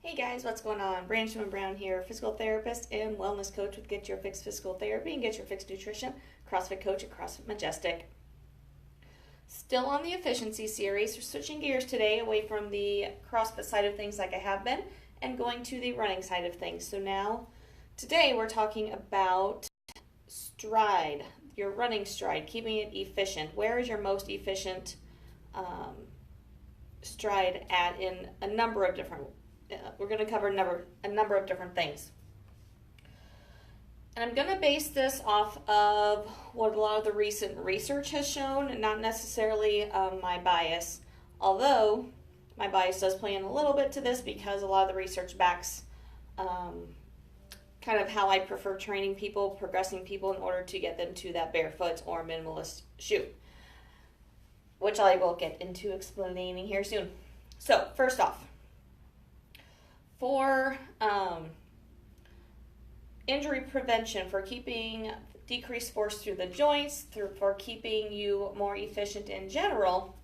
Hey guys, what's going on? Branchman Brown here, physical therapist and wellness coach with Get Your Fix Physical Therapy and Get Your Fix Nutrition, CrossFit coach at CrossFit Majestic. Still on the efficiency series, we're switching gears today away from the CrossFit side of things like I have been and going to the running side of things. So now, today we're talking about stride, your running stride, keeping it efficient. Where is your most efficient stride at in a number of different we're going to cover a number of different things. And I'm going to base this off of what a lot of the recent research has shown, and not necessarily my bias, although my bias does play in a little bit to this because a lot of the research backs kind of how I prefer training people, progressing people in order to get them to that barefoot or minimalist shoe, which I will get into explaining here soon. So first off, for injury prevention, for keeping decreased force through the joints, for keeping you more efficient in general,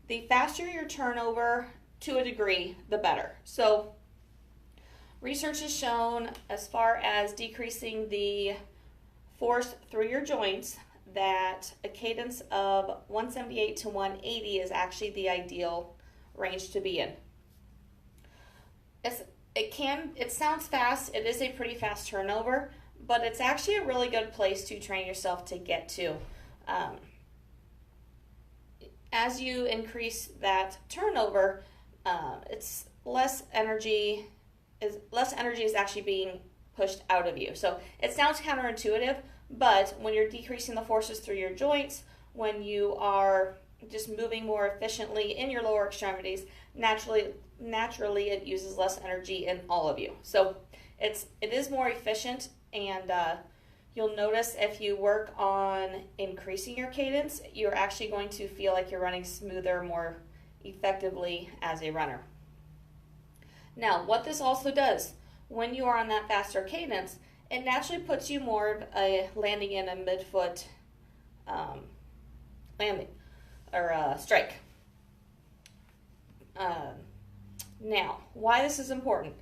the faster your turnover to a degree, the better. So research has shown, as far as decreasing the force through your joints, that a cadence of 178 to 180 is actually the ideal range to be in. It sounds fast, it is a pretty fast turnover, but it's actually a really good place to train yourself to get to. As you increase that turnover, it's less energy is actually being pushed out of you. So it sounds counterintuitive, but when you're decreasing the forces through your joints, when you are just moving more efficiently in your lower extremities, naturally it uses less energy in all of you. So it is more efficient, and you'll notice if you work on increasing your cadence, you're actually going to feel like you're running smoother, more effectively as a runner. Now, what this also does, when you are on that faster cadence, it naturally puts you more of a landing in a midfoot landing or strike. Now, why this is important.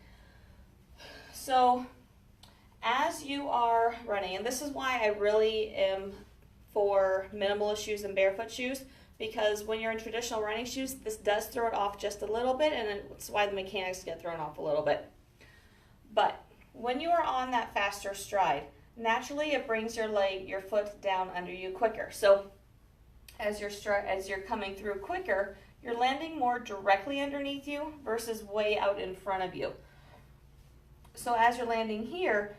So, as you are running, and this is why I really am for minimalist shoes and barefoot shoes, because when you're in traditional running shoes, this does throw it off just a little bit, and it's why the mechanics get thrown off a little bit. But when you are on that faster stride, naturally it brings your foot down under you quicker. So as you're coming through quicker, you're landing more directly underneath you versus way out in front of you. So as you're landing here,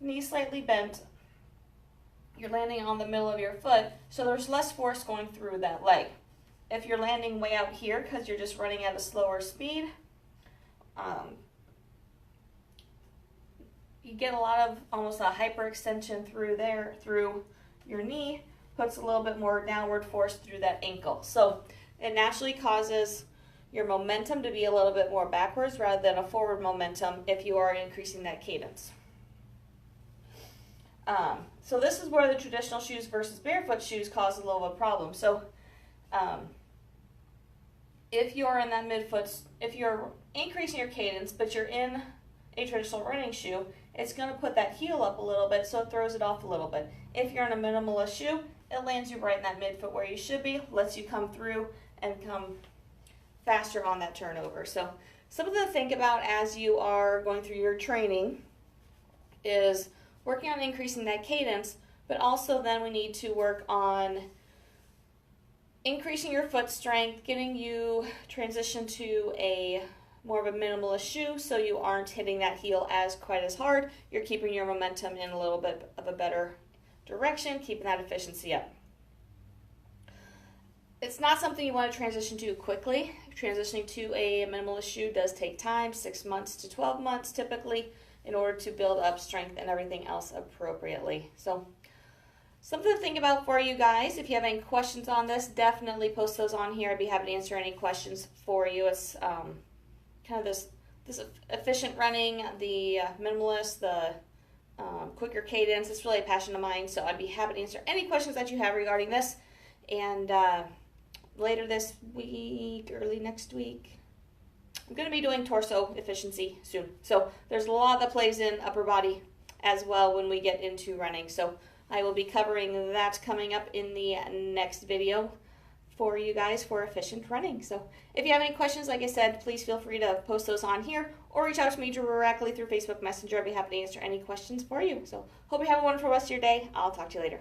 knee slightly bent, you're landing on the middle of your foot, so there's less force going through that leg. If you're landing way out here because you're just running at a slower speed, you get a lot of almost a hyperextension through your knee, puts a little bit more downward force through that ankle. So it naturally causes your momentum to be a little bit more backwards rather than a forward momentum if you are increasing that cadence. So this is where the traditional shoes versus barefoot shoes cause a little bit of a problem. So if you're in that midfoot, if you're increasing your cadence, but you're in a traditional running shoe, it's going to put that heel up a little bit, so it throws it off a little bit. If you're in a minimalist shoe, it lands you right in that midfoot where you should be, lets you come through and come faster on that turnover. So something to think about as you are going through your training is working on increasing that cadence, but also then we need to work on increasing your foot strength, getting you transition to a more of a minimalist shoe so you aren't hitting that heel quite as hard. You're keeping your momentum in a little bit of a better direction, keeping that efficiency up. It's not something you want to transition to quickly. Transitioning to a minimalist shoe does take time, 6 months to 12 months typically, in order to build up strength and everything else appropriately. So something to think about for you guys. If you have any questions on this, definitely post those on here. I'd be happy to answer any questions for you. It's kind of this efficient running, the minimalist, the quicker cadence. It's really a passion of mine, so I'd be happy to answer any questions that you have regarding this. And later this week, early next week, I'm going to be doing torso efficiency soon. So there's a lot that plays in upper body as well when we get into running. So I will be covering that coming up in the next video for you guys for efficient running. So if you have any questions, like I said, please feel free to post those on here or reach out to me directly through Facebook Messenger. I'd be happy to answer any questions for you. So hope you have a wonderful rest of your day. I'll talk to you later.